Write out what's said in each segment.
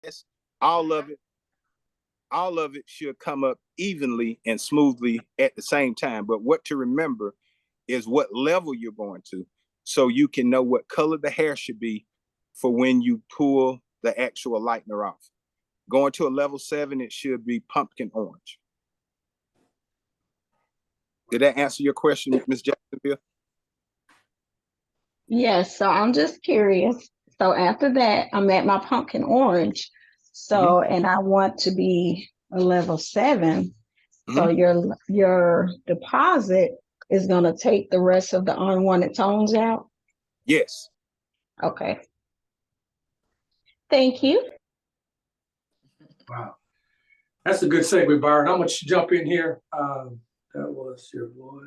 Yes, all of it, all of it should come up evenly and smoothly at the same time. But what to remember is what level you're going to, so you can know what color the hair should be for when you pull the actual lightener off. Going to a level 7, it should be pumpkin orange. Did that answer your question, Ms. Jacksonville? Yes, so I'm just curious. So after that, I'm at my pumpkin orange. Mm-hmm. So, and I want to be a level 7. So Mm-hmm. your deposit is going to take the rest of the unwanted tones out. Yes. Okay. Thank you. Wow. That's a good segue, Byron. I'm going to jump in here. That was your voice.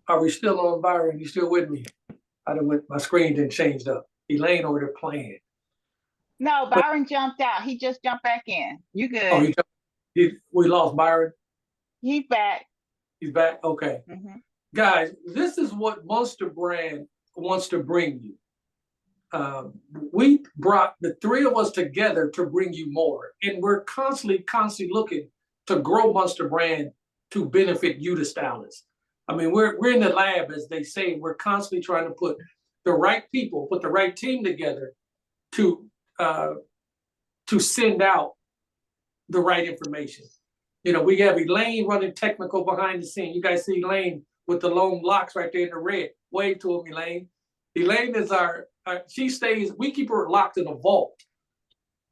Are we still on, Byron? You still with me? My screen didn't change up. Elaine over there playing. No, Byron jumped out. He just jumped back in. You Oh, good. we lost Byron. He's back. He's back? Okay. Mhm. Guys, this is what Monster Brand wants to bring you. We brought the three of us together to bring you more. And we're constantly looking to grow Monster Brand to benefit you, the stylists. I mean, we're in the lab, as they say. We're constantly trying to put the right people, put the right team together to send out the right information. You know, we have Elaine running technical behind the scene. You guys see Elaine with the long locks right there in the red. Wave to him, Elaine. Elaine is she stays, we keep her locked in a vault.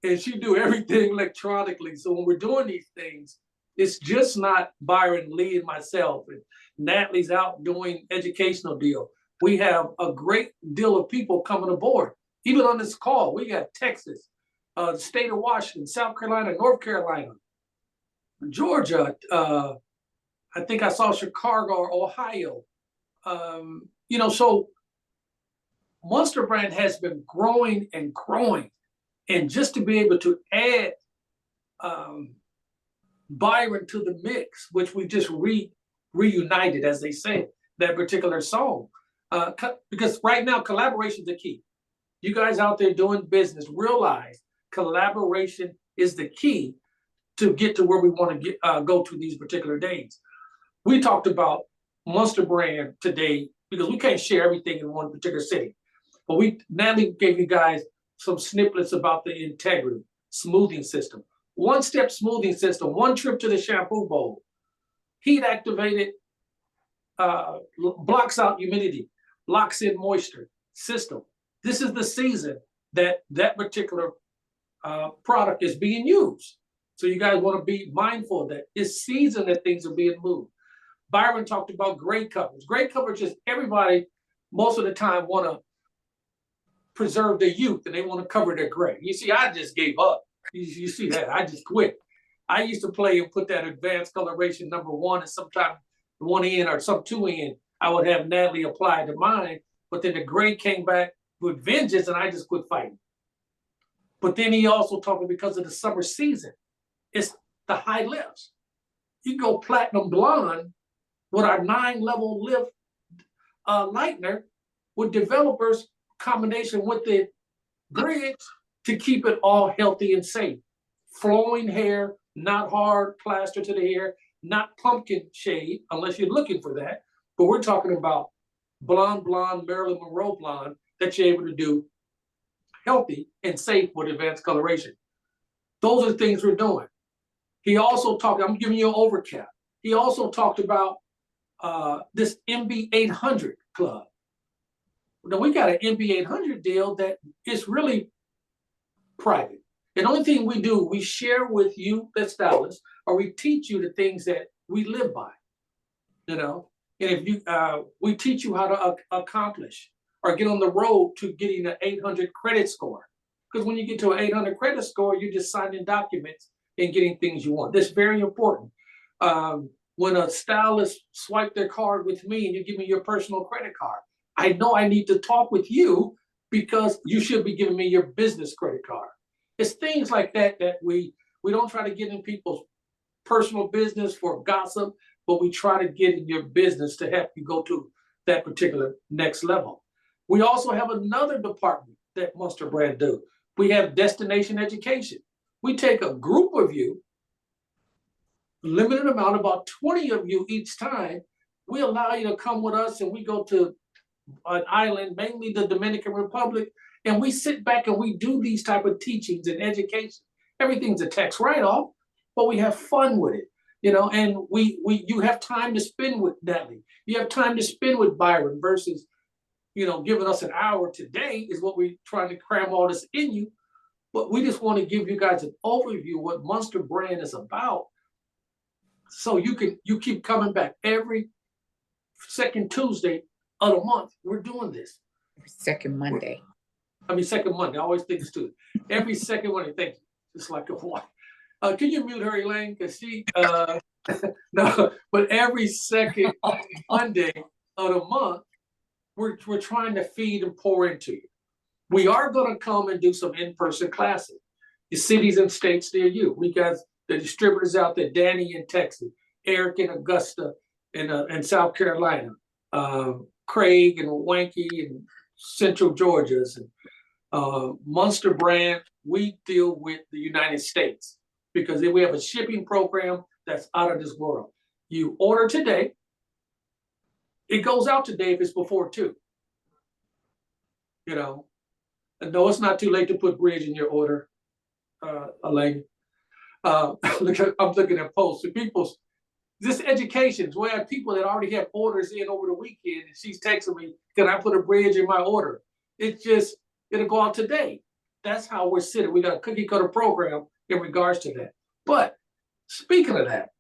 And she do everything electronically. So when we're doing these things, it's just not Byron, Lee, and myself. And Natalie's out doing educational deal. We have a great deal of people coming aboard. Even on this call, we got Texas, the state of Washington, South Carolina, North Carolina, Georgia. I think I saw Chicago or Ohio. You know, so Monster Brand has been growing and growing. And just to be able to add Byron to the mix, which we just reunited, as they say, that particular song. Because right now, collaboration is the key. You guys out there doing business, realize collaboration is the key to get to where we want to go to these particular days. We talked about Monster Brand today because we can't share everything in one particular city. But Natalie gave you guys some snippets about the integrity smoothing system. One-step smoothing system, one trip to the shampoo bowl. Heat activated, blocks out humidity, locks in moisture system. This is the season that particular product is being used. So you guys want to be mindful of that. It's season that things are being moved. Byron talked about gray coverage. Gray coverage is everybody, most of the time, want to preserve their youth and they want to cover their gray. You see, I just gave up. You see that? I just quit. I used to play and put that advanced coloration #1 and sometimes 1N or some 2N. I would have Natalie apply to mine, but then the gray came back with vengeance and I just quit fighting. But then he also talked because of the summer season. It's the high lifts. You go platinum blonde with our 9-level lift lightener with developers combination with the bridge to keep it all healthy and safe. Flowing hair, not hard plaster to the hair, not pumpkin shade, unless you're looking for that. But we're talking about blonde, Marilyn Monroe blonde that you're able to do healthy and safe with advanced coloration. Those are the things we're doing. He also talked, I'm giving you an overcap. He also talked about this MB 800 club. Now we got an MB 800 deal that is really private. The only thing we do, we share with you, the stylists, or we teach you the things that we live by, you know? And if you, we teach you how to accomplish or get on the road to getting an 800 credit score. Because when you get to an 800 credit score, you're just signing documents and getting things you want. That's very important. When a stylist swipe their card with me and you give me your personal credit card, I know I need to talk with you because you should be giving me your business credit card. It's things like that that we don't try to get in people's personal business for gossip, but we try to get in your business to help you go to that particular next level. We also have another department that Munster Brand do. We have destination education. We take a group of you, limited amount, about 20 of you each time. We allow you to come with us, and we go to an island, mainly the Dominican Republic, and we sit back and we do these type of teachings and education. Everything's a tax write-off, but we have fun with it, you know, and you have time to spend with Natalie. You have time to spend with Byron versus, you know, giving us an hour today is what we're trying to cram all this in you. But we just want to give you guys an overview of what Munster Brand is about. So you keep coming back every second Tuesday of the month. We're doing this. Second Monday. Second Monday. I always think it's Tuesday. Every second Monday. Thank you. Just like a wife. Can you mute her, Elaine? Because she, no, but every second Monday of the month, we're trying to feed and pour into you. We are going to come and do some in-person classes. The cities and states near you. We got the distributors out there, Danny in Texas, Eric in Augusta in South Carolina, Craig and Wanky in Central Georgia's, and Munster Brand. We deal with the United States because we have a shipping program that's out of this world. You order today, it goes out today if it's before 2. You know, no, it's not too late to put bridge in your order, Elaine. I'm looking at posts. This education is where people that already have orders in over the weekend, and she's texting me, can I put a bridge in my order? It'll go out today. That's how we're sitting. We got a cookie cutter program in regards to that. But speaking of that,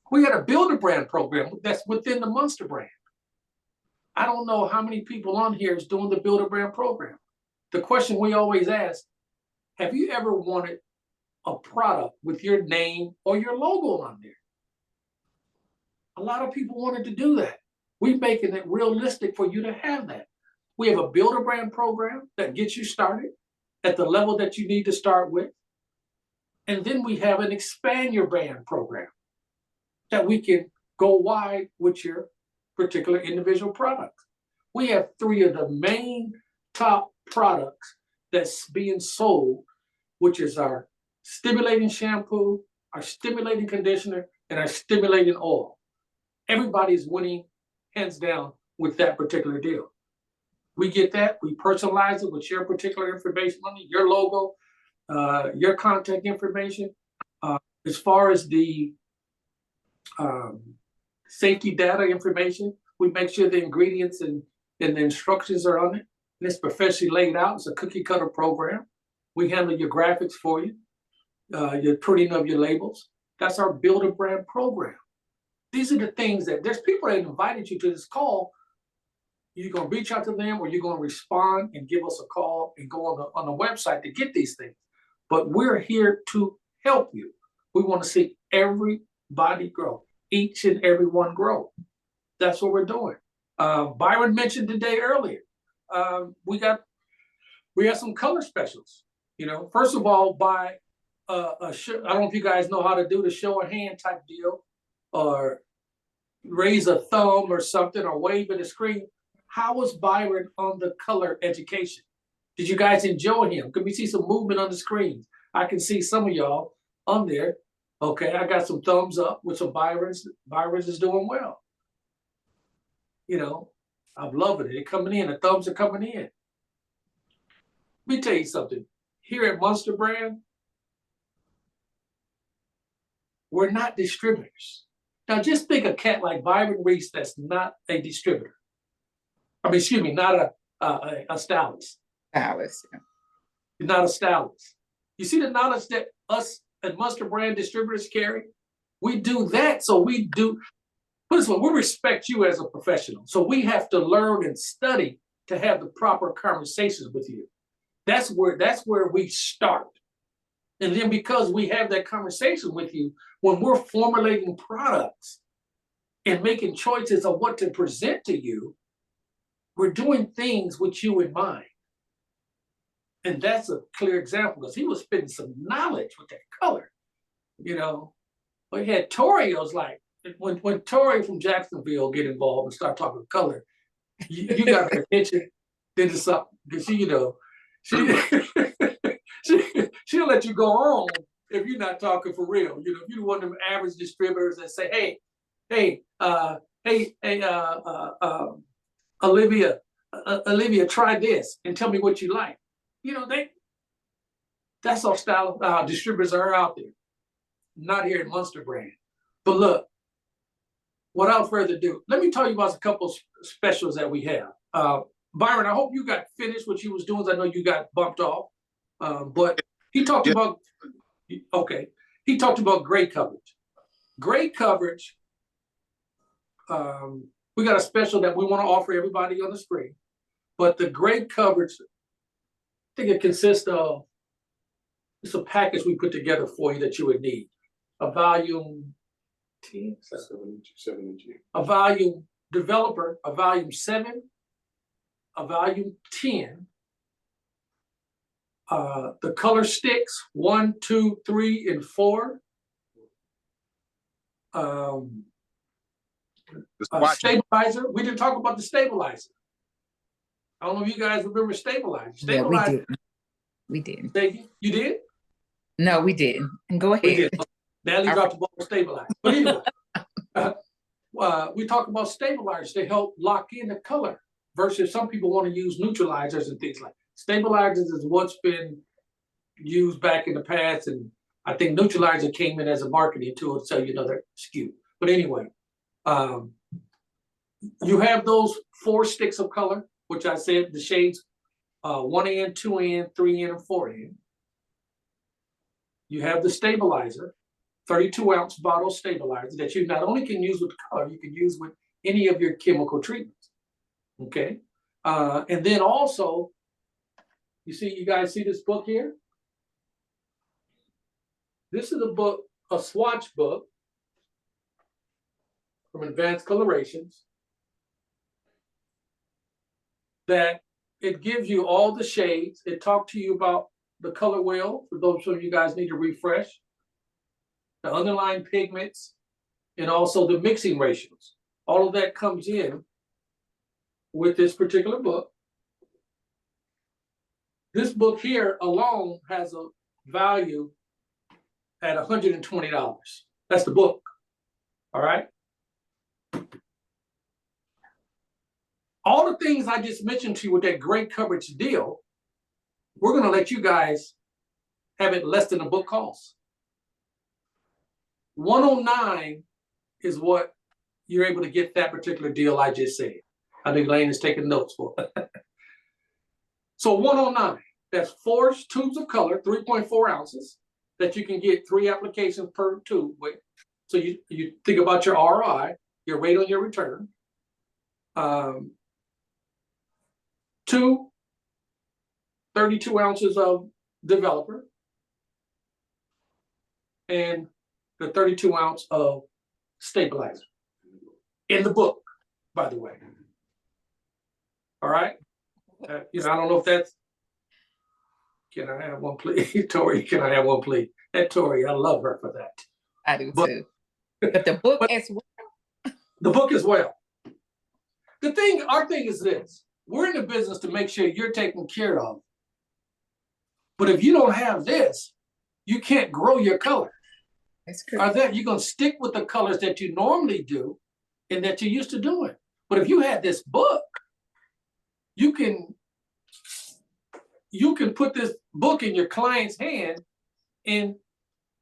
we got a Builder Brand program that's within the Munster Brand. I don't know how many people on here is doing the Builder Brand program. The question we always ask, have you ever wanted a product with your name or your logo on there? A lot of people wanted to do that. We're making it realistic for you to have that. We have a Builder Brand program that gets you started at the level that you need to start with. And then we have an Expand Your Brand program that we can go wide with your particular individual products. We have 3 of the main top products that's being sold, which is our stimulating shampoo, our stimulating conditioner, and our stimulating oil. Everybody's winning hands down with that particular deal. We get that, we personalize it with your particular information on it, your logo, your contact information. As far as the safety data information, we make sure the ingredients and the instructions are on it. And it's professionally laid out. It's a cookie cutter program. We handle your graphics for you, your printing of your labels. That's our Builder Brand program. These are the things that there's people that invited you to this call. You're going to reach out to them, or you're going to respond and give us a call and go on the website to get these things. But we're here to help you. We want to see everybody grow, each and every one grow. That's what we're doing. Byron mentioned today earlier, we have some color specials. You know, first of all, buy I don't know if you guys know how to do the show of hand type deal, or raise a thumb or something, or wave at the screen. How was Byron on the color education? Did you guys enjoy him? Can we see some movement on the screen? I can see some of y'all on there. Okay, I got some thumbs up with some Byron's. Byron's is doing well. You know, I'm loving it. They're coming in. The thumbs are coming in. Let me tell you something. Here at Munster Brand, we're not distributors. Now, just think a cat like Byron Reese that's not a distributor. Not a stylist. Alice. You're not a stylist. You see the knowledge that us at Munster Brand distributors carry? We do that, so we do. Put this one, we respect you as a professional. So we have to learn and study to have the proper conversations with you. That's where we start. And then because we have that conversation with you, when we're formulating products and making choices of what to present to you, we're doing things with you in mind. And that's a clear example, because he was spitting some knowledge with that color. You know, we had Torio's like, when Tori from Jacksonville get involved and start talking color, you got her attention. then it's up because she, she, she'll let you go on if you're not talking for real. If you're one of them average distributors that say, hey, Olivia, try this and tell me what you like. That's our style of distributors are out there. Not here at Munster Brand. But look, without further ado, let me tell you about a couple specials that we have. Byron, I hope you got finished what you was doing. I know you got bumped off. But he talked about, he talked about gray coverage. Gray coverage, we got a special that we want to offer everybody on the screen. But the gray coverage, I think it consists of, it's a package we put together for you that you would need. A volume 10, 7, a volume developer, a volume 7, a volume 10, the color sticks 1, 2, 3, and 4. Stabilizer. We didn't talk about the stabilizer. I don't know if you guys remember stabilizer. Stabilizer. Yeah, we didn't. You did? No, we didn't. Go ahead. Natalie dropped the ball on stabilizer. But anyway, we talk about stabilizers to help lock in the color versus some people want to use neutralizers and things like that. Stabilizers is what's been used back in the past, and I think neutralizer came in as a marketing tool so they're skewed. But anyway, you have those 4 sticks of color, which I said the shades 1N, 2N, 3N, and 4N. You have the stabilizer, 32-ounce bottle stabilizer that you not only can use with color, you can use with any of your chemical treatments. Okay, and then also, you guys see this book here? This is a book, a swatch book from Advanced Colorations, that it gives you all the shades. It talks to you about the color wheel, for those of you guys need to refresh, the underlying pigments, and also the mixing ratios. All of that comes in with this particular book. This book here alone has a value at $120. That's the book. All right. All the things I just mentioned to you with that great coverage deal, we're going to let you guys have it less than the book costs. $109 is what you're able to get that particular deal I just said. I think Lane is taking notes for it. So $109, that's 4 tubes of color, 3.4 ounces, that you can get 3 applications per tube with. So you think about your ROI, your rate on your return. 2 32 ounces of developer, and the 32 ounce of stabilizer in the book, by the way. All right. I don't know if that's, can I have one please? Tori, can I have one please? That Tori, I love her for that. I do too. But the book as well. The book as well. Our thing is this. We're in the business to make sure you're taken care of. But if you don't have this, you can't grow your color. That's true. Or that you're going to stick with the colors that you normally do and that you're used to doing. But if you had this book, you can put this book in your client's hand and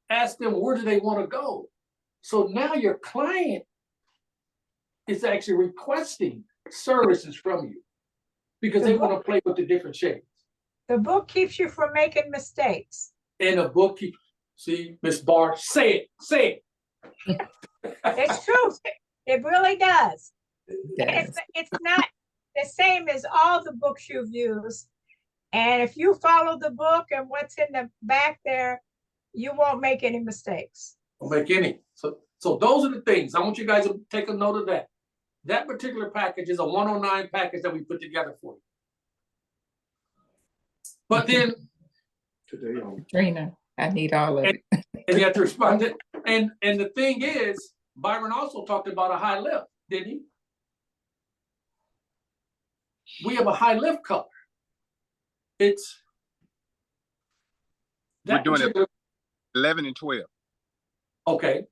ask them where do they want to go. So now your client is actually requesting services from you because they want to play with the different shades. The book keeps you from making mistakes. And a book keeps, see, Miss Barr, say it. It's true. It really does. Yes. It's not the same as all the books you've used. And if you follow the book and what's in the back there, you won't make any mistakes. Won't make any. So those are the things. I want you guys to take a note of that. That particular package is a 109 package that we put together for you. But then Today on Trina, I need all of it. and you have to respond to it. And the thing is, Byron also talked about a high lift, didn't he? we have a high lift color. It's We're that doing it particular. 11 and 12. Okay,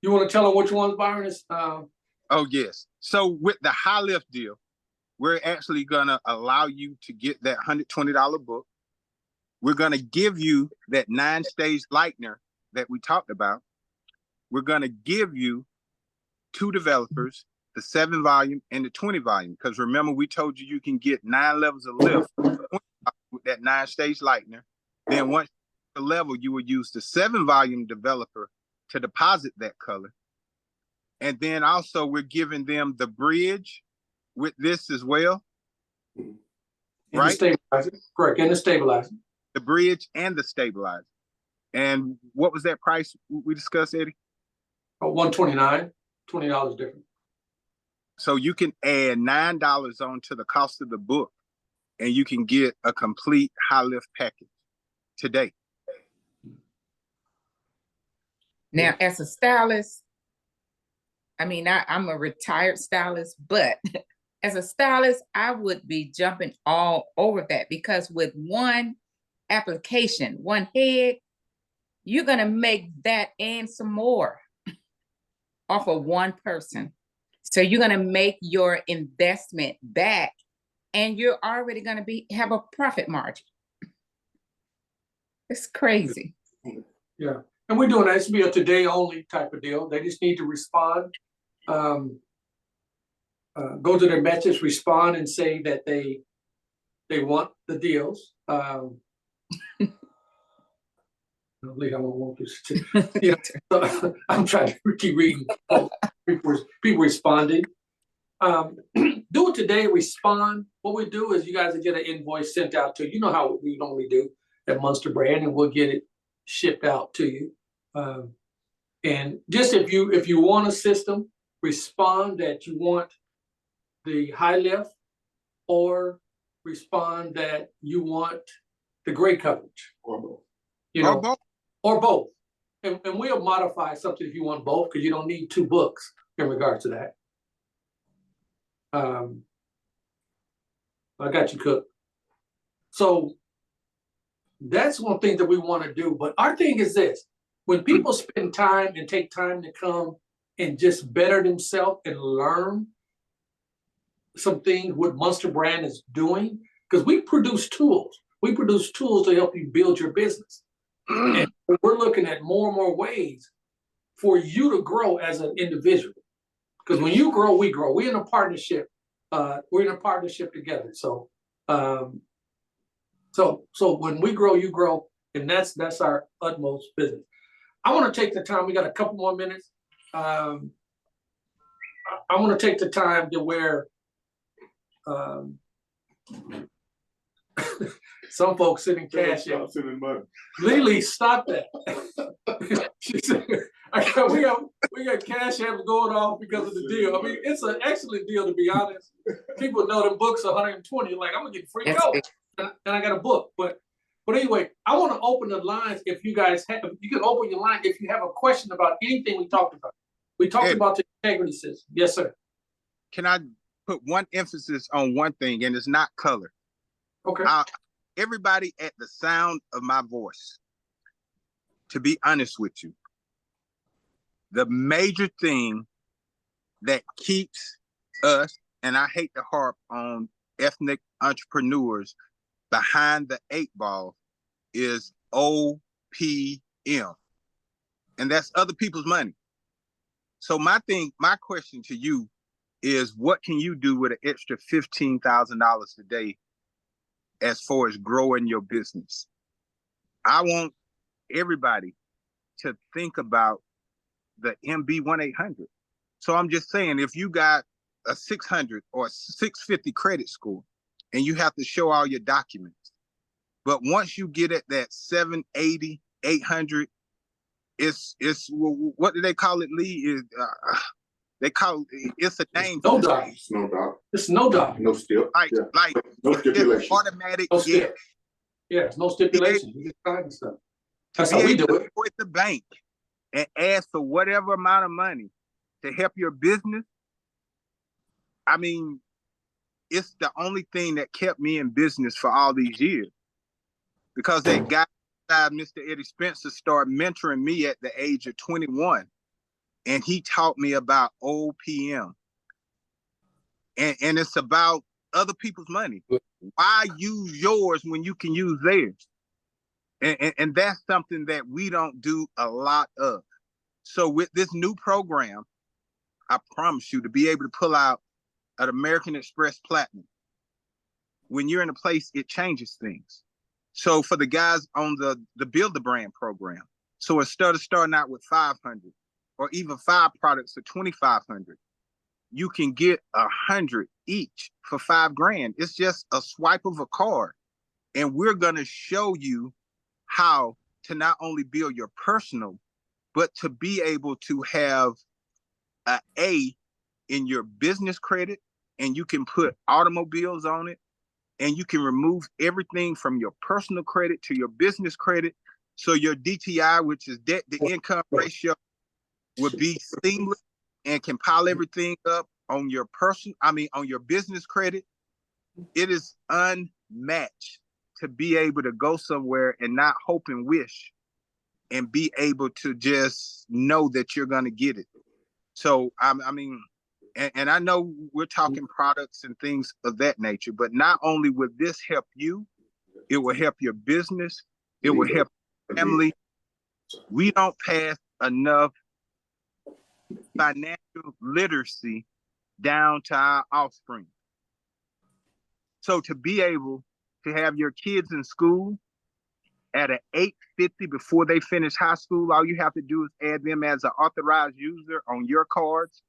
you want to tell them which ones, Byron? Is Oh, yes. So with the high lift deal, we're actually going to allow you to get that $120 book. We're going to give you that 9-stage lightener that we talked about. We're going to give you 2 developers, the 7-volume and the 20-volume. Because remember, we told you you can get 9 levels of lift with that 9-stage lightener. Then once the level, you will use the 7-volume developer to deposit that color. And then also we're giving them the bridge with this as well. right? The stabilizer, correct, and the stabilizer. The bridge and the stabilizer. And what was that price we discussed, Eddie? $129, $20 different. So you can add $9 onto the cost of the book, and you can get a complete high lift package today. Now, as a stylist, I mean, I'm a retired stylist, but as a stylist, I would be jumping all over that, because with one application, one head, you're going to make that and some more off of one person. So you're going to make your investment back, and you're already going to have a profit margin. It's crazy. Yeah. And we're doing that. It's be a today only type of deal. They just need to respond, go to their message, respond, and say that they want the deals. I believe I won't this. You know, so I'm trying to keep reading. People responding. Do it today. Respond. What we do is you guys will get an invoice sent out to you. You know how we normally do at Munster Brand, and we'll get it shipped out to you. And just if you want a system, respond that you want the high lift, or respond that you want the gray coverage, or both. You know, or both. And we'll modify something if you want both, because you don't need 2 books in regards to that. I got you, Cook. So that's one thing that we want to do. But our thing is this: when people spend time and take time to come and just better themselves and learn some things what Munster Brand is doing, because we produce tools. We produce tools to help you build your business. And we're looking at more and more ways for you to grow as an individual. Because when you grow, we grow. We're in a partnership. We're in a partnership together. So, so when we grow, you grow, and that's our utmost business. I want to take the time. We got a couple more minutes. I want to take the time to where some folks sitting cash in. Lily, stop that. She said, we got cash apps going off because of the deal. I mean, it's an excellent deal, to be honest. People know them books are 120. Like, I'm gonna get free coat, and I got a book. But anyway, I want to open the lines. If you guys have, you can open your line if you have a question about anything we talked about. We talked about the integrity system. Yes, sir. Can I put one emphasis on one thing, and it's not color? Okay. Everybody at the sound of my voice, to be honest with you, the major thing that keeps us, and I hate to harp on ethnic entrepreneurs behind the 8 ball, is OPM. And that's other people's money. So my question to you is, what can you do with an extra $15,000 today as far as growing your business? I want everybody to think about the MB 1-800. So I'm just saying, if you got a 600 or 650 credit score and you have to show all your documents, but once you get at that 780, 800, it's what do they call it, Lee? They call it's a name. No doc. It's no doc. No stip. Like no stipulation. Automatic. No stip. Yeah, it's no stipulation. You just sign stuff. That's how we do it. Go at the bank and ask for whatever amount of money to help your business. I mean, it's the only thing that kept me in business for all these years. Because that guy, Mr. Eddie Spencer, started mentoring me at the age of 21. And he taught me about OPM. And it's about other people's money. Why use yours when you can use theirs? And that's something that we don't do a lot of. So with this new program, I promise you to be able to pull out an American Express Platinum. When you're in a place, it changes things. So for the guys on the Build the Brand program, so instead of starting out with 500 or even 5 products for 2,500, you can get 100 each for $5,000. It's just a swipe of a card. And we're going to show you how to not only build your personal, but to be able to have an A in your business credit, and you can put automobiles on it, and you can remove everything from your personal credit to your business credit. So your DTI, which is debt to income ratio, would be seamless and can pile everything up on your on your business credit. It is unmatched to be able to go somewhere and not hope and wish, and be able to just know that you're going to get it. So, I mean, and I know we're talking products and things of that nature, but not only will this help you, it will help your business, it will help your family. We don't pass enough financial literacy down to our offspring. So to be able to have your kids in school at an 850 before they finish high school, all you have to do is add them as an authorized user on your cards,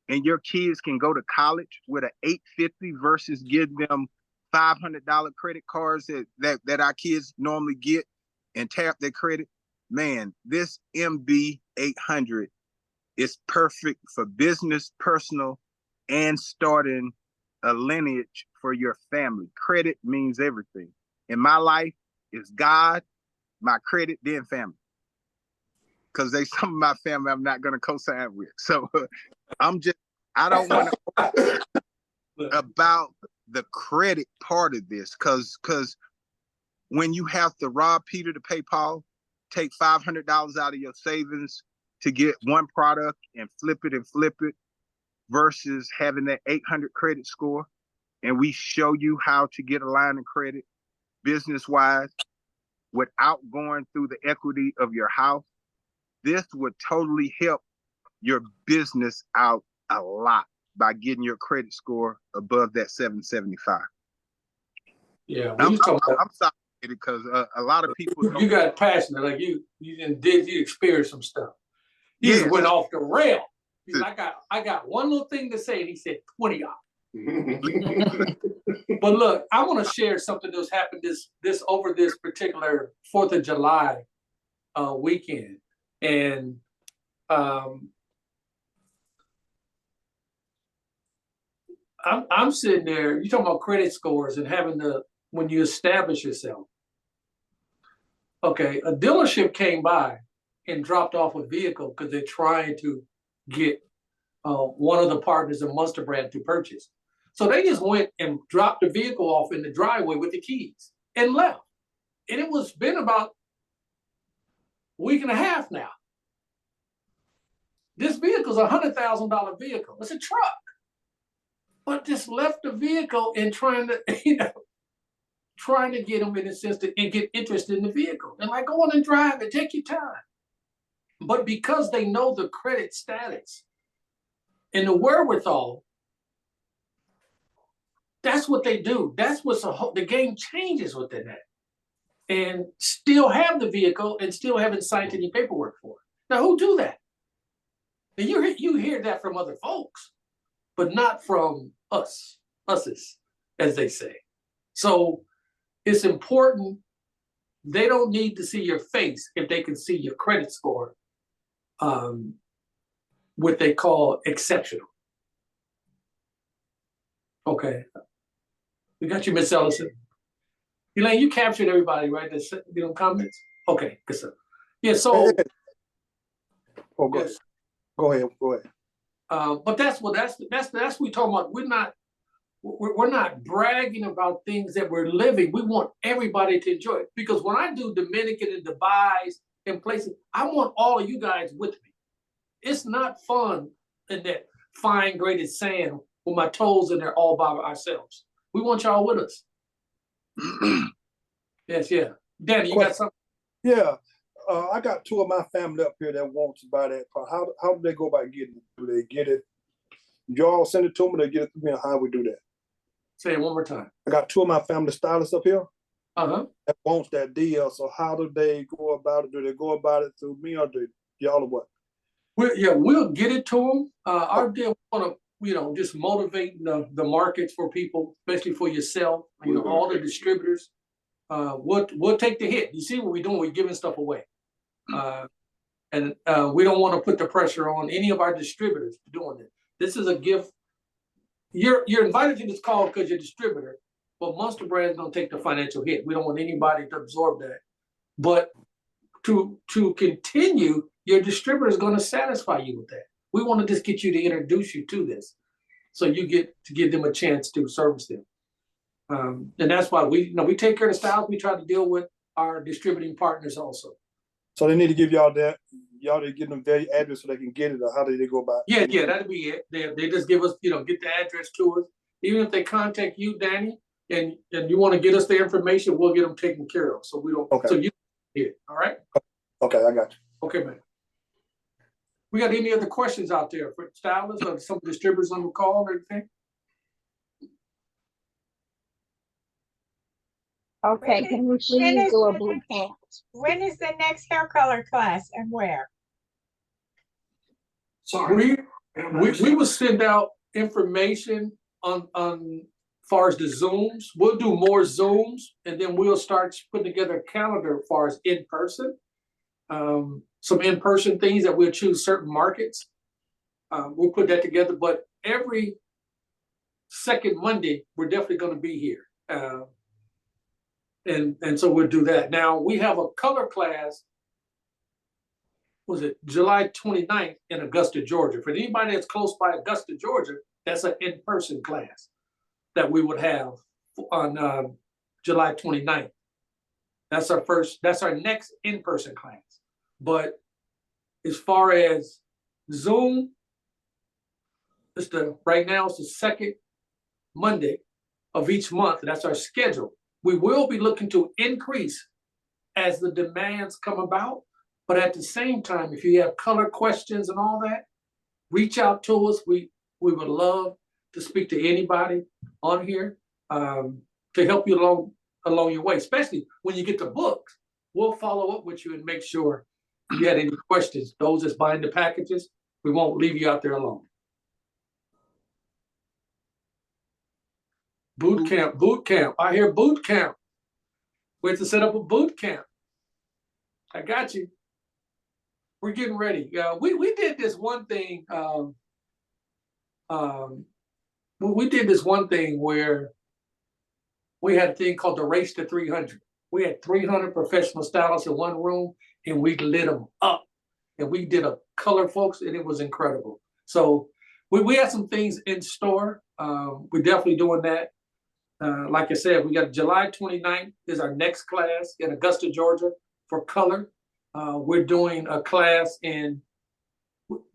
and your kids can go to college with an 850 versus give them $500 credit cards that our kids normally get and tap their credit. Man, this MB 800 is perfect for business, personal, and starting a lineage for your family. Credit means everything. In my life, it's God, my credit, then family. Because they some of my family I'm not going to co-sign with. So I don't want to about the credit part of this, because when you have to rob Peter to pay Paul, take $500 out of your savings to get one product and flip it versus having that 800 credit score. And we show you how to get a line of credit business-wise without going through the equity of your house. This would totally help your business out a lot by getting your credit score above that 775. Yeah, I'm sorry, because a lot of people you got passionate, like you experienced some stuff. He just went off the rail. He's like, I got one little thing to say, and he said 20 off. But look, I want to share something that's happened this over this particular 4th of July weekend. And I'm sitting there, you're talking about credit scores and having when you establish yourself. Okay, a dealership came by and dropped off a vehicle because they're trying to get one of the partners of Munster Brand to purchase. So they just went and dropped the vehicle off in the driveway with the keys and left. And it was been about a week and a half now. This vehicle's a $100,000 vehicle. It's a truck. But just left the vehicle and trying to get them in a sense and get interested in the vehicle. And like, go on and drive it, take your time. But because they know the credit status and the wherewithal, that's what they do. That's what's the game changes within that. And still have the vehicle and still haven't signed any paperwork for it. Now, who do that? And you hear that from other folks, but not from us, as they say. So it's important. They don't need to see your face if they can see your credit score, what they call exceptional. Okay. We got you, Miss Ellison. Elaine, you captured everybody, right? That's comments? Okay, good stuff. Yeah, so yes. Go ahead. But that's what we're talking about. We're not we're not bragging about things that we're living. We want everybody to enjoy it. Because when I do Dominican and Dubai's and places, I want all of you guys with me. It's not fun in that fine graded sand with my toes in there all by ourselves. We want y'all with us. Yes, yeah. Danny, you got something? Yeah. I got two of my family up here that want to buy that car. How do they go about getting it? Do they get it? Y'all send it to them, or they get it to me, and how we do that? Say it one more time. I got two of my family stylists up here Uh-huh. that wants that deal. So how do they go about it? Do they go about it through me, or do y'all, or what? We'll get it to them. Our deal, we want to, just motivate the markets for people, especially for yourself, all the distributors. We'll take the hit. You see what we're doing? We're giving stuff away. And we don't want to put the pressure on any of our distributors doing it. This is a gift. You're invited to this call because you're a distributor, but Monster Brand is going to take the financial hit. We don't want anybody to absorb that. But to continue, your distributor is going to satisfy you with that. We want to just get you to introduce you to this, so you get to give them a chance to service them. And that's why we take care of the styles. We try to deal with our distributing partners also. So they need to give y'all that. Y'all to give them their address so they can get it, or how do they go about it? Yeah, that'd be it. They just give us, get the address to us. Even if they contact you, Danny, and you want to get us the information, we'll get them taken care of. So we don't. Okay. So you here, all right? Okay, I got you. Okay, man. We got any other questions out there for stylists or some distributors on the call or anything? Okay, can we please do a blue pant? When is the next hair color class and where? Sorry. We will send out information on far as the Zooms. We'll do more Zooms, and then we'll start putting together a calendar as far as in person. Some in-person things that we'll choose certain markets. We'll put that together, but every second Monday, we're definitely going to be here. And so we'll do that. Now, we have a color class, was it July 29th in Augusta, Georgia. For anybody that's close by Augusta, Georgia, that's an in-person class that we would have on July 29th. That's our next in-person class. But as far as Zoom, right now it's the second Monday of each month. That's our schedule. We will be looking to increase as the demands come about. But at the same time, if you have color questions and all that, reach out to us. We would love to speak to anybody on here to help you along your way, especially when you get the books. We'll follow up with you and make sure if you had any questions, those that's buying the packages, we won't leave you out there alone. Boot camp. I hear boot camp. We have to set up a boot camp. I got you. We're getting ready. We did this one thing. We did this one thing where we had a thing called the Race to 300. We had 300 professional stylists in one room, and we lit them up. And we did a color, folks, and it was incredible. So we had some things in store. We're definitely doing that. Like I said, we got July 29th is our next class in Augusta, Georgia for color. We're doing a class in,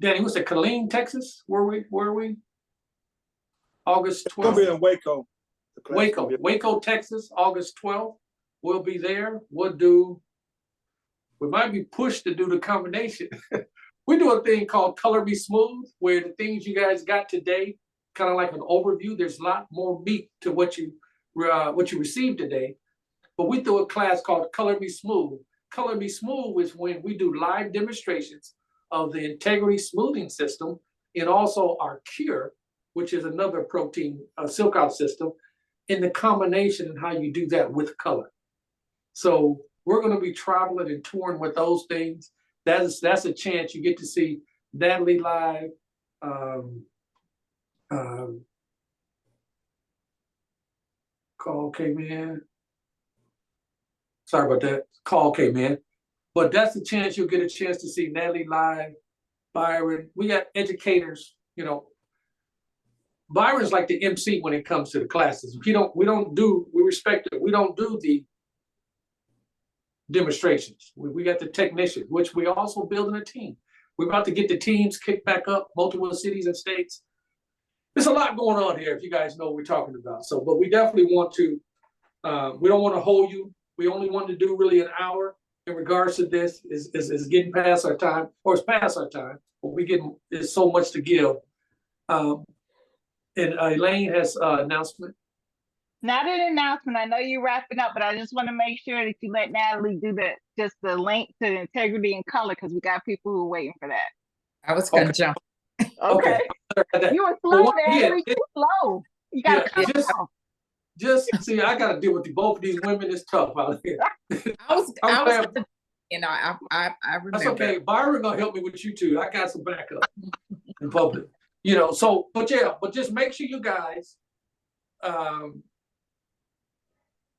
Danny, what's it, Killeen, Texas? Where are we? August 12th. It's gonna be in Waco. Waco, Texas, August 12th. We'll be there. We might be pushed to do the combination. We do a thing called Color Me Smooth, where the things you guys got today, kind of like an overview. There's a lot more meat to what you received today. But we do a class called Color Me Smooth. Color Me Smooth is when we do live demonstrations of the integrity smoothing system and also our cure, which is another protein silk out system, in the combination and how you do that with color. So we're going to be traveling and touring with those things. That's a chance you get to see Natalie live. Call came in. Sorry about that. Call came in. But that's the chance you'll get a chance to see Natalie live, Byron. We got educators, Byron's like the MC when it comes to the classes. We respect it. We don't do the demonstrations. We got the technicians, which we also building a team. We're about to get the teams kicked back up, multiple cities and states. There's a lot going on here, if you guys know what we're talking about. So, but we definitely want to, we don't want to hold you. We only want to do really an hour in regards to this. Is getting past our time, or it's past our time, but there's so much to give. And Elaine has an announcement. Not an announcement. I know you're wrapping up, but I just want to make sure that you let Natalie do the link to the integrity and color, because we got people who are waiting for that. I was gonna jump. Okay. You were slow, Natalie. Too slow. You gotta cut it off. Just see, I gotta deal with both of these women. It's tough out here. I was you know, I remember. That's okay. Byron gonna help me with you too. I got some backup in public. You know, so but just make sure you guys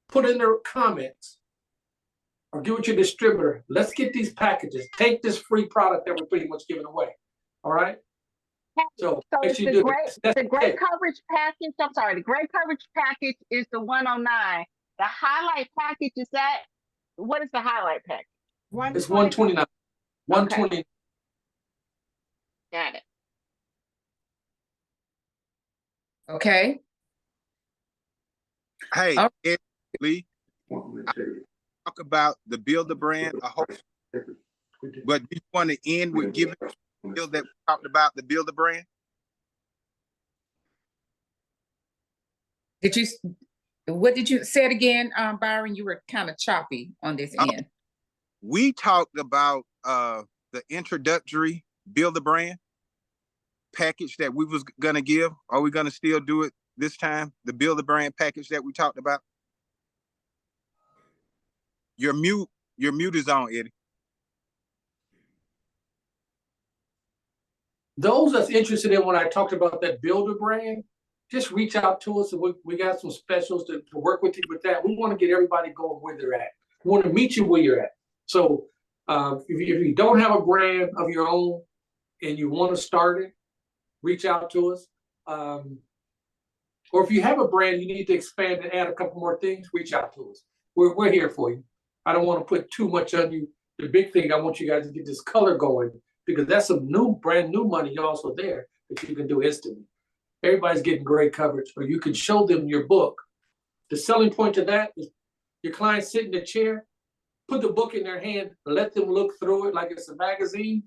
put in their comments or give it to your distributor. Let's get these packages. Take this free product that we're pretty much giving away. All right. So it's the great coverage package. I'm sorry, the great coverage package is the 109. The highlight package is that. What is the highlight package? It's 129. 120. Okay. Got it. Okay. Hey, Ed Lee, talk about the Build a Brand. I hope, but you want to end with giving that we talked about the Build a Brand. What did you say it again, Byron? You were kind of choppy on this end. We talked about the introductory Build a Brand package that we was gonna give. Are we gonna still do it this time? The Build a Brand package that we talked about. Your mute is on, Eddie. Those that's interested in when I talked about that Builder brand, just reach out to us, and we got some specials to work with you with that. We want to get everybody going where they're at. We want to meet you where you're at. So if you don't have a brand of your own and you want to start it, reach out to us. Or if you have a brand, you need to expand and add a couple more things, reach out to us. We're here for you. I don't want to put too much on you. The big thing, I want you guys to get this color going, because that's some brand new money also there that you can do instantly. Everybody's getting great coverage, or you can show them your book. The selling point to that is your client sit in the chair, put the book in their hand, let them look through it like it's a magazine.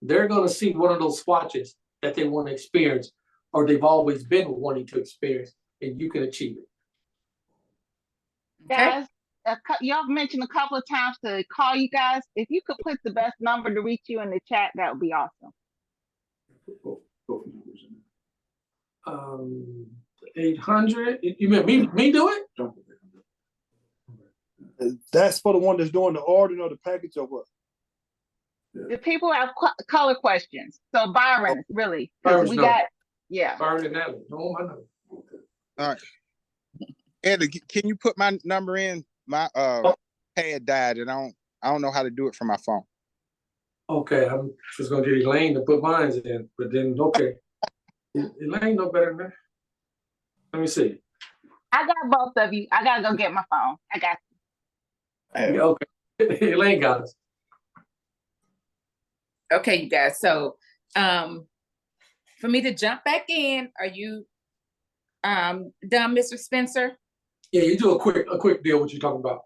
They're going to see one of those swatches that they want to experience, or they've always been wanting to experience, and you can achieve it. Guys, y'all mentioned a couple of times to call you guys. If you could put the best number to reach you in the chat, that would be awesome. 800. You mean me do it? That's for the one that's doing the ordering of the package, or what? The people have color questions. So Byron, really, because we got, yeah. Byron and Natalie. No, I know. All right. Eddie, can you put my number in? My pad died, and I don't know how to do it from my phone. Okay, I'm just gonna get Elaine to put mine in, but then okay. Elaine no better than that. Let me see. I got both of you. I gotta go get my phone. I got you. Yeah, okay. Elaine got us. Okay, you guys. So for me to jump back in, are you done, Mr. Spencer? Yeah, you do a quick deal what you're talking about.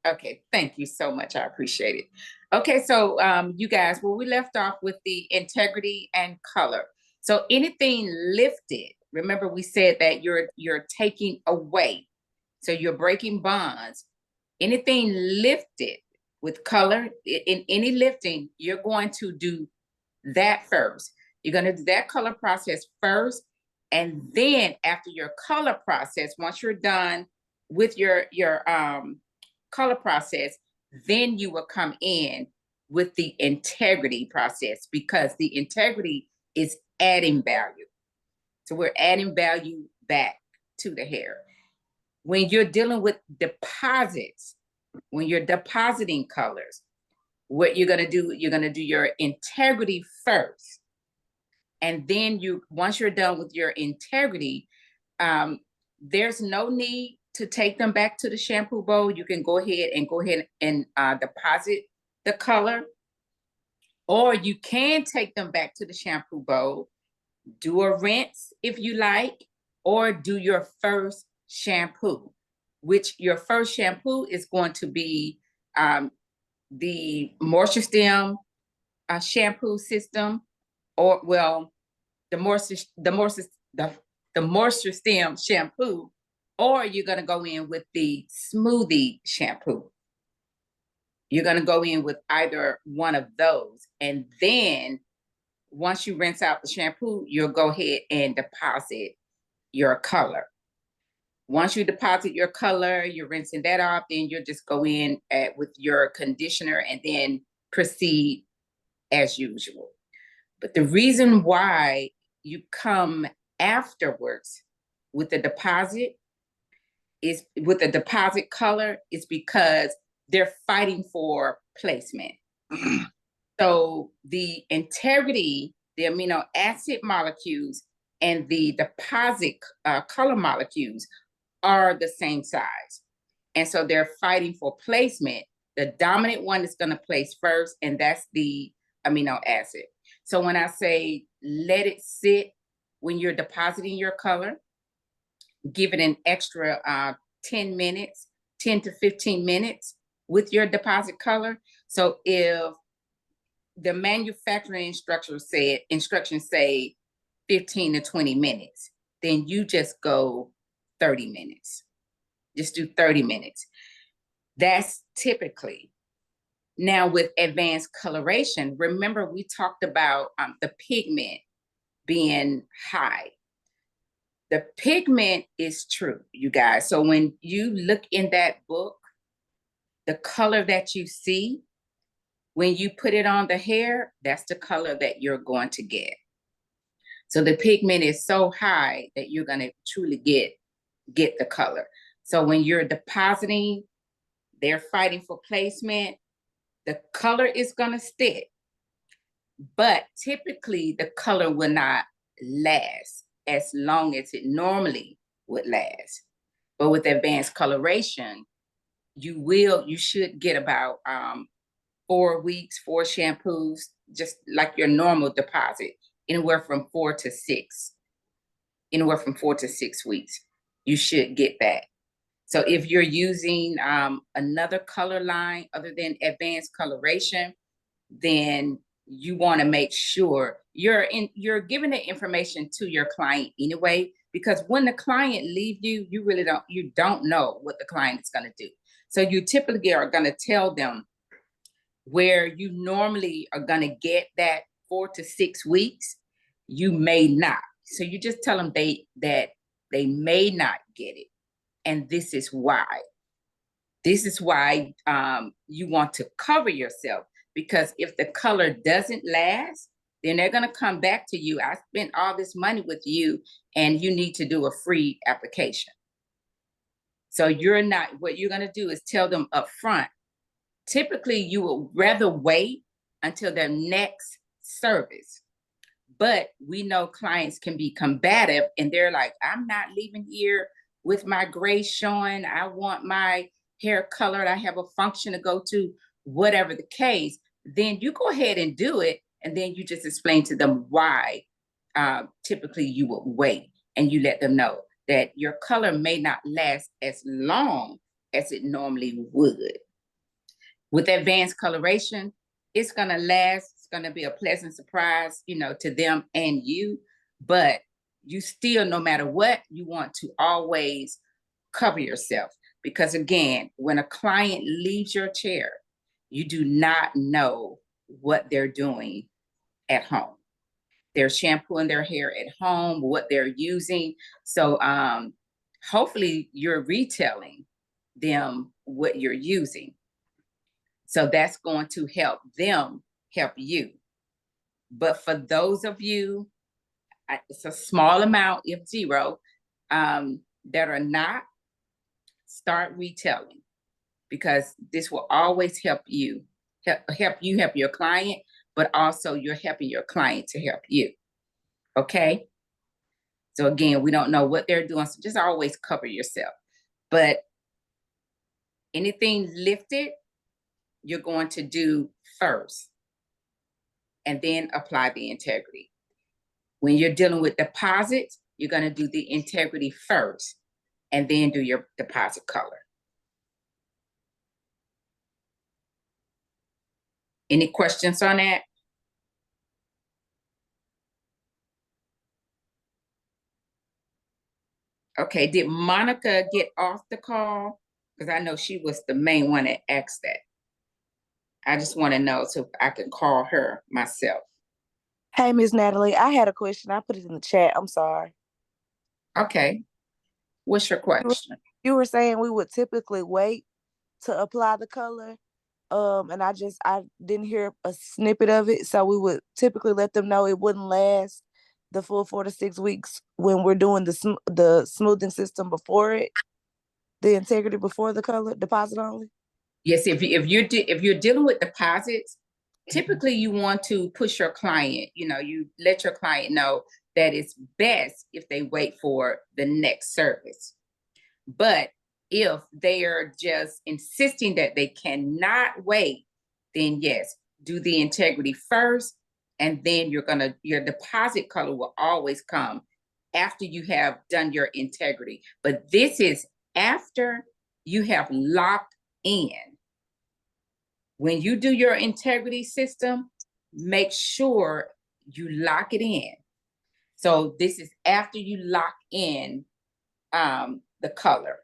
Okay, thank you so much. I appreciate it. Okay, so you guys, where we left off with the integrity and color. So anything lifted, remember we said that you're taking away. So you're breaking bonds. Anything lifted with color, in any lifting, you're going to do that first. You're going to do that color process first. And then after your color process, once you're done with your color process, then you will come in with the integrity process, because the integrity is adding value. So we're adding value back to the hair. When you're dealing with deposits, when you're depositing colors, what you're gonna do your integrity first. And then once you're done with your integrity, there's no need to take them back to the shampoo bowl. You can go ahead and deposit the color, or you can take them back to the shampoo bowl, do a rinse if you like, or do your first shampoo, which your first shampoo is going to be the Moisture Stem shampoo system, or well, the Moisture Stem shampoo, or you're gonna go in with the Smoothie shampoo. You're gonna go in with either one of those, and then once you rinse out the shampoo, you'll go ahead and deposit your color. Once you deposit your color, you're rinsing that off, then you'll just go in with your conditioner and then proceed as usual. But the reason why you come afterwards with the deposit color is because they're fighting for placement. So the integrity, the amino acid molecules, and the deposit color molecules are the same size. And so they're fighting for placement. The dominant one is going to place first, and that's the amino acid. So when I say let it sit when you're depositing your color, give it an extra 10 minutes, 10 to 15 minutes with your deposit color. So if the manufacturing instructions say 15 to 20 minutes, then you just go 30 minutes. Just do 30 minutes. That's typically. Now with advanced coloration, remember we talked about the pigment being high. The pigment is true, you guys. So when you look in that book, the color that you see, when you put it on the hair, that's the color that you're going to get. So the pigment is so high that you're going to truly get the color. So when you're depositing, they're fighting for placement, the color is going to stick. But typically the color will not last as long as it normally would last. But with advanced coloration, you should get about 4 weeks, 4 shampoos, just like your normal deposit, anywhere from 4 to 6 weeks, you should get that. So if you're using another color line other than advanced coloration, then you want to make sure you're giving the information to your client anyway, because when the client leaves you, you don't know what the client is going to do. So you typically are going to tell them where you normally are going to get that 4 to 6 weeks, you may not. So you just tell them that they may not get it. And this is why. This is why you want to cover yourself, because if the color doesn't last, then they're going to come back to you. I spent all this money with you and you need to do a free application. So what you're going to do is tell them up front. Typically, you would rather wait until their next service. But we know clients can be combative and they're like, I'm not leaving here with my gray showing. I want my hair colored. I have a function to go to, whatever the case. Then you go ahead and do it. And then you just explain to them why typically you would wait. And you let them know that your color may not last as long as it normally would. With advanced coloration, it's going to last. It's going to be a pleasant surprise, to them and you. But you still, no matter what, you want to always cover yourself. Because again, when a client leaves your chair, you do not know what they're doing at home. They're shampooing their hair at home, what they're using. So hopefully you're retailing them what you're using. So that's going to help them help you. But for those of you, it's a small amount, if zero, that are not, start retailing, because this will always help you, help your client, but also you're helping your client to help you. Okay. So again, we don't know what they're doing. So just always cover yourself. But anything lifted, you're going to do first and then apply the integrity. When you're dealing with deposits, you're going to do the integrity first and then do your deposit color. Any questions on that? Okay, did Monica get off the call? Because I know she was the main one that asked that. I just want to know so I can call her myself. Hey, Miss Natalie, I had a question. I put it in the chat. I'm sorry. Okay. What's your question? You were saying we would typically wait to apply the color. And I didn't hear a snippet of it. So we would typically let them know it wouldn't last the full 4 to 6 weeks when we're doing the smoothing system before it, the integrity before the color deposit only. Yes, if you're dealing with deposits, typically you want to push your client, you let your client know that it's best if they wait for the next service. But if they are just insisting that they cannot wait, then yes, do the integrity first, and then your deposit color will always come after you have done your integrity. But this is after you have locked in. When you do your integrity system, make sure you lock it in. So this is after you lock in the color.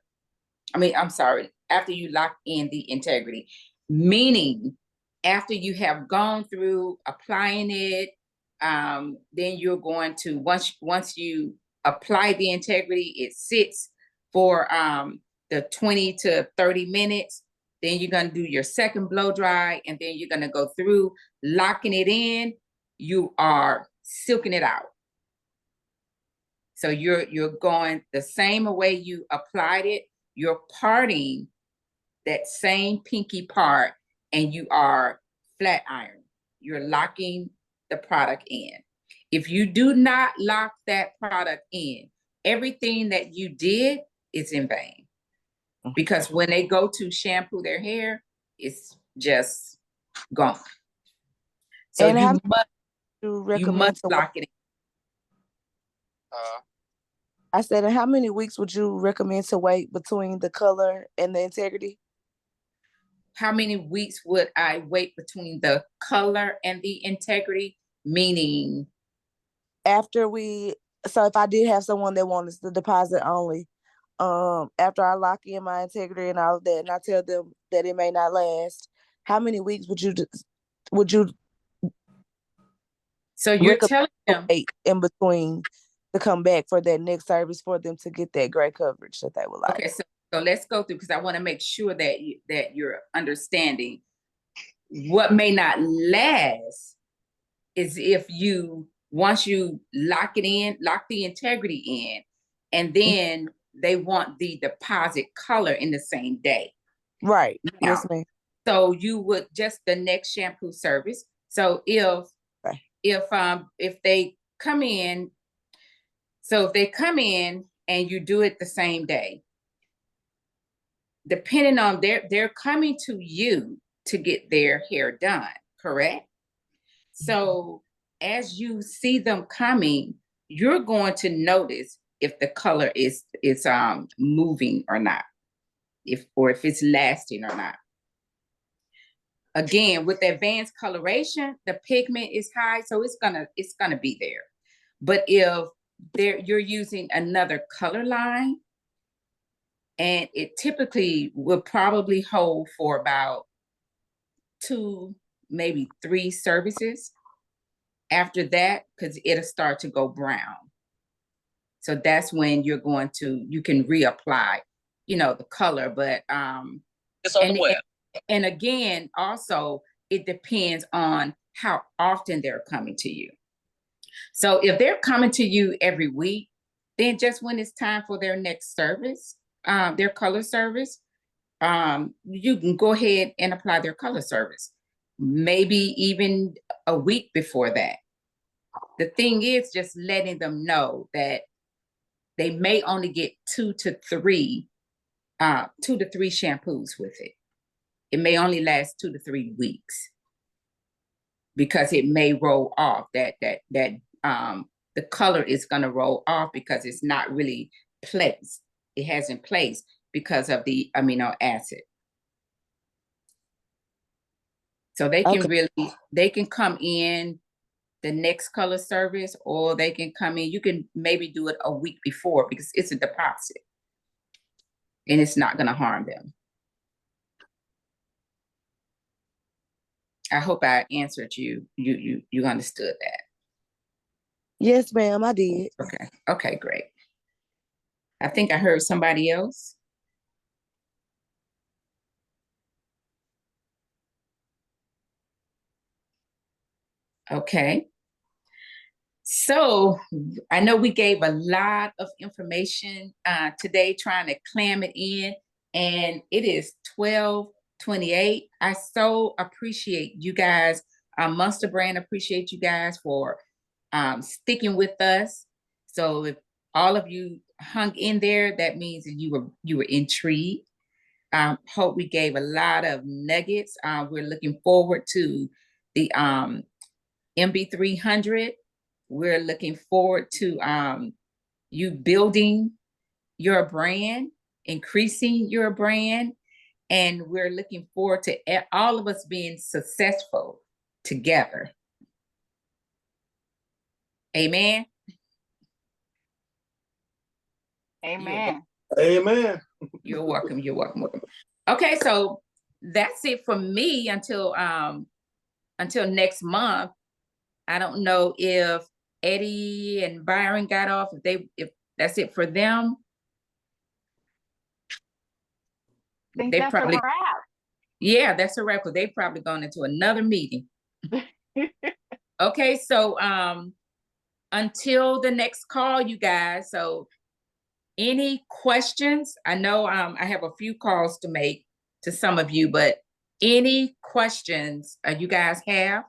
After you lock in the integrity, meaning after you have gone through applying it, then you're going to, once you apply the integrity, it sits for the 20 to 30 minutes. Then you're going to do your second blow dry, and then you're going to go through locking it in. You are silking it out. So you're going the same way you applied it. You're parting that same pinky part, and you are flat iron. You're locking the product in. If you do not lock that product in, everything that you did is in vain. Because when they go to shampoo their hair, it's just gone. So and you must lock it in. I said, and how many weeks would you recommend to wait between the color and the integrity? How many weeks would I wait between the color and the integrity? Meaning? So if I did have someone that wanted the deposit only, after I lock in my integrity and all of that, and I tell them that it may not last, how many weeks would you so you're telling them in between to come back for that next service for them to get that great coverage that they would like? Okay, so let's go through, because I want to make sure that you're understanding. What may not last is if once you lock it in, lock the integrity in, and then they want the deposit color in the same day. Right. Now, yes, ma'am. So you would just the next shampoo service. So if they come in, and you do it the same day, depending on they're coming to you to get their hair done, correct? So as you see them coming, you're going to notice if the color is moving or not, if it's lasting or not. Again, with advanced coloration, the pigment is high, so it's gonna be there. But if you're using another color line, and it typically will probably hold for about 2, maybe 3 services. After that, because it'll start to go brown. So that's when you can reapply, the color. But it's on the web. And again, also, it depends on how often they're coming to you. So if they're coming to you every week, then just when it's time for their next service, their color service, you can go ahead and apply their color service. Maybe even a week before that. The thing is just letting them know that they may only get 2 to 3 shampoos with it. It may only last 2 to 3 weeks because it may roll off. The color is going to roll off because it's not really placed. It hasn't placed because of the amino acid. So they can they can come in the next color service, or they can come in. You can maybe do it a week before because it's a deposit and it's not going to harm them. I hope I answered you. You understood that. Yes, ma'am, I did. Okay. Okay, great. I think I heard somebody else. Okay. So I know we gave a lot of information today trying to clam it in, and it is 12:28. I so appreciate you guys. Monster Brand appreciate you guys for sticking with us. So if all of you hung in there, that means that you were intrigued. Hope we gave a lot of nuggets. We're looking forward to the MB300. We're looking forward to you building your brand, increasing your brand, and we're looking forward to all of us being successful together. Amen. Amen. Amen. You're welcome. You're welcome. Okay, so that's it for me until next month. I don't know if Eddie and Byron got off, if that's it for them. I think They that's probably, a wrap. yeah, that's a wrap, because they've probably gone into another meeting. Okay, so until the next call, you guys. So any questions? I know I have a few calls to make to some of you, but any questions you guys have,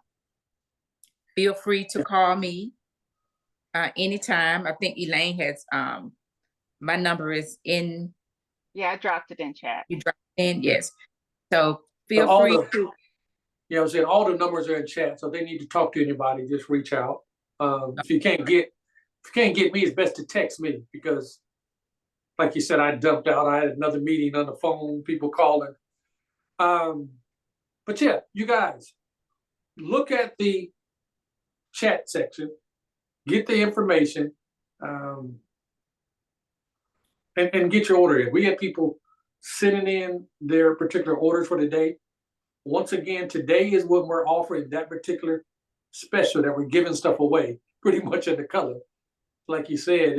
feel free to call me anytime. I think Elaine has my number is in. Yeah, I dropped it in chat. You dropped it in, yes. So feel So free to. You know, I'm saying all the numbers are in chat, so if they need to talk to anybody, just reach out. If you can't get me, it's best to text me, because, like you said, I dumped out. I had another meeting on the phone, people calling. But yeah, you guys, look at the chat section, get the information, and get your order in. We had people sending in their particular orders for the day. Once again, today is when we're offering that particular special that we're giving stuff away, pretty much in the color. Like you said,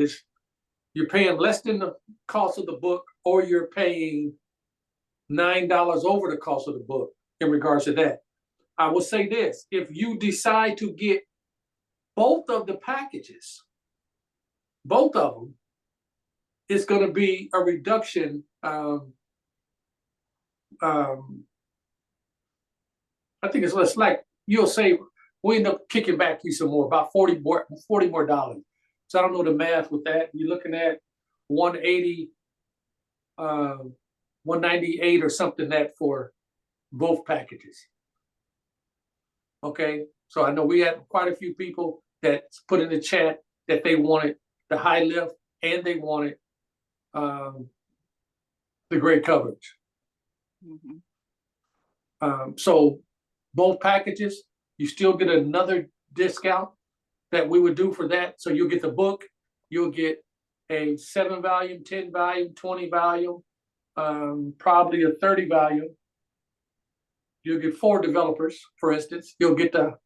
you're paying less than the cost of the book, or you're paying $9 over the cost of the book in regards to that. I will say this: if you decide to get both of the packages, both of them, it's going to be a reduction. I think it's less, like you'll save, we'll end up kicking back you some more, about $40 more. So I don't know the math with that. You're looking at 180, 198 or something that for both packages. Okay, so I know we had quite a few people that put in the chat that they wanted the high lift and they wanted the great coverage. So both packages, you still get another discount that we would do for that. So you'll get the book, you'll get a 7 volume, 10 volume, 20 volume, probably a 30 volume. You'll get 4 developers, for instance. You'll get the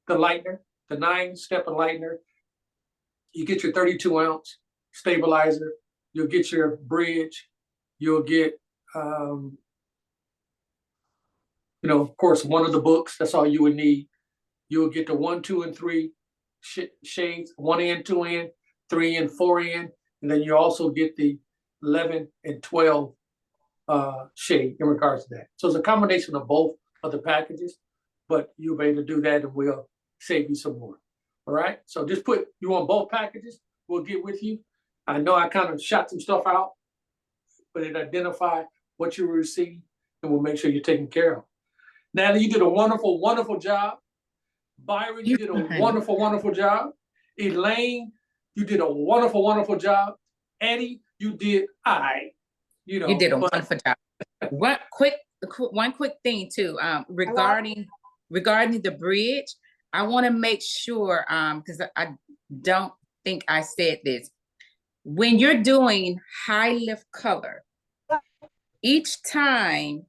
lightener, the 9-step lightener. You get your 32-ounce stabilizer. You'll get your bridge. You'll get you know, of course, one of the books. That's all you would need. You'll get the 1, 2, and 3 shades, 1 in, 2 in, 3 in, 4 in, and then you also get the 11 and 12 shade in regards to that. So it's a combination of both of the packages, but you'll be able to do that, and we'll save you some more. All right. So just put you on both packages. We'll get with you. I know I kind of shot some stuff out, but it identified what you will receive, and we'll make sure you're taken care of. Natalie, you did a wonderful, wonderful job. Byron, you did a wonderful, wonderful job. Elaine, you did a wonderful, wonderful job. Eddie, you did You did a wonderful job. One quick thing too, regarding the bridge, I want to make sure, because I don't think I said this. When you're doing high lift color, each time,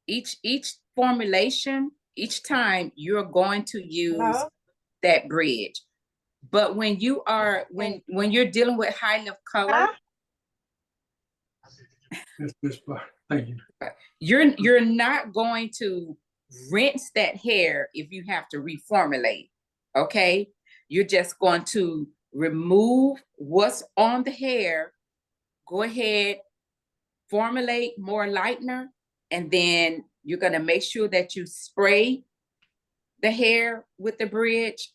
each formulation, each time you're going to use that bridge. But when you are, when you're dealing with high lift color, thank you. You're not going to rinse that hair if you have to reformulate, okay? You're just going to remove what's on the hair, go ahead, formulate more lightener, and then you're gonna make sure that you spray the hair with the bridge.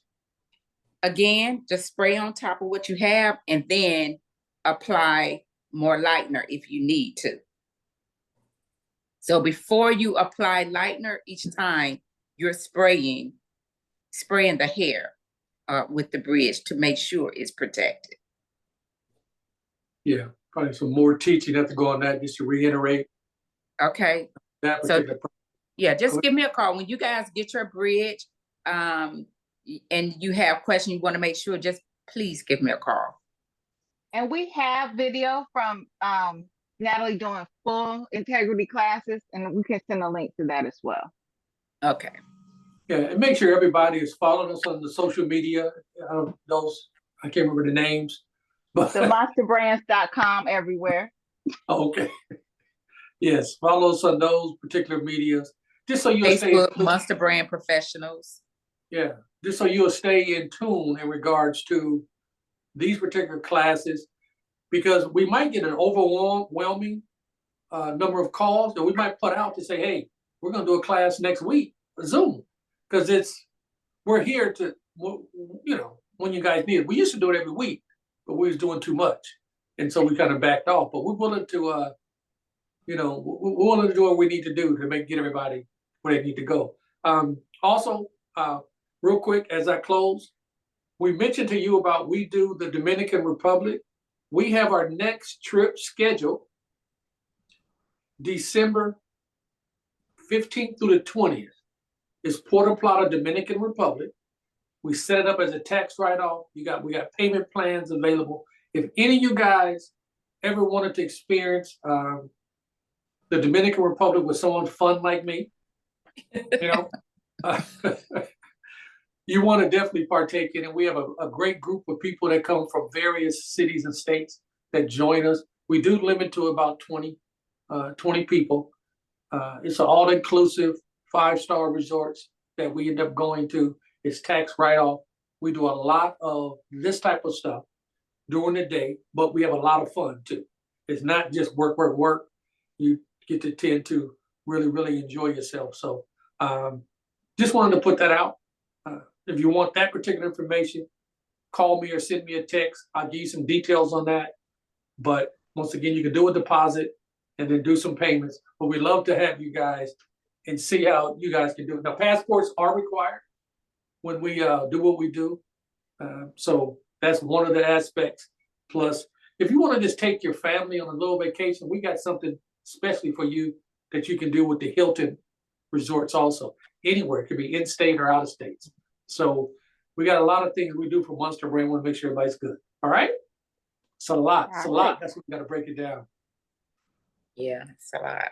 Again, just spray on top of what you have and then apply more lightener if you need to. So before you apply lightener each time, you're spraying the hair with the bridge to make sure it's protected. Yeah, probably some more teaching have to go on that just to reiterate. Okay. That So particular yeah, just give me a call when you guys get your bridge and you have questions you want to make sure, just please give me a call. And we have video from Natalie doing full integrity classes, and we can send a link to that as well. Okay. Yeah, and make sure everybody is following us on the social media. Those, I can't remember the names, but themonsterbrands.com everywhere. Okay. Yes, follow us on those particular medias, just so you'll Facebook, Monster Brand Professionals. Yeah, just so you'll stay in tune in regards to these particular classes, because we might get an overwhelming number of calls that we might put out to say, hey, we're going to do a class next week, Zoom, because we're here to, when you guys need it. We used to do it every week, but we was doing too much. And so we kind of backed off, but we're willing to, we're willing to do what we need to do to get everybody where they need to go. Also, real quick, as I close, we mentioned to you about we do the Dominican Republic. We have our next trip scheduled December 15th through the 20th. It's Puerto Plata, Dominican Republic. We set it up as a tax write-off. We got payment plans available. If any of you guys ever wanted to experience the Dominican Republic with someone fun like me, you want to definitely partake in it. We have a great group of people that come from various cities and states that join us. We do limit to about 20 people. It's an all-inclusive 5-star resorts that we end up going to. It's tax write-off. We do a lot of this type of stuff during the day, but we have a lot of fun too. It's not just work, work, work. You get to tend to really, really enjoy yourself. So just wanted to put that out. If you want that particular information, call me or send me a text. I'll give you some details on that. But once again, you can do a deposit and then do some payments. But we love to have you guys and see how you guys can do it. Now, passports are required when we do what we do. So that's one of the aspects. Plus, if you want to just take your family on a little vacation, we got something especially for you that you can do with the Hilton resorts also. Anywhere, it could be in-state or out-of-state. So we got a lot of things we do for Monster Brand. We want to make sure everybody's good. All right? It's a lot. It's a lot. That's what we got to break it down. Yeah, it's a lot.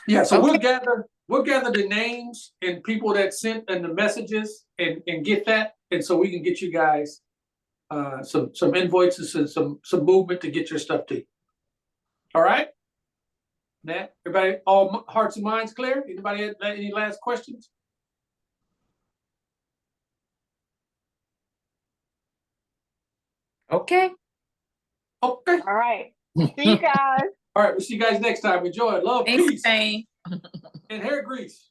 Yeah, so we'll gather the names and people that sent and the messages and get that. And so we can get you guys some invoices and some movement to get your stuff to you. All right? Nat, everybody, all hearts and minds clear? Anybody have any last questions? Okay. Okay. All right. See you guys. All right, we'll see you guys next time. Enjoy. Love, Thanks, peace, Shane. and hair grease.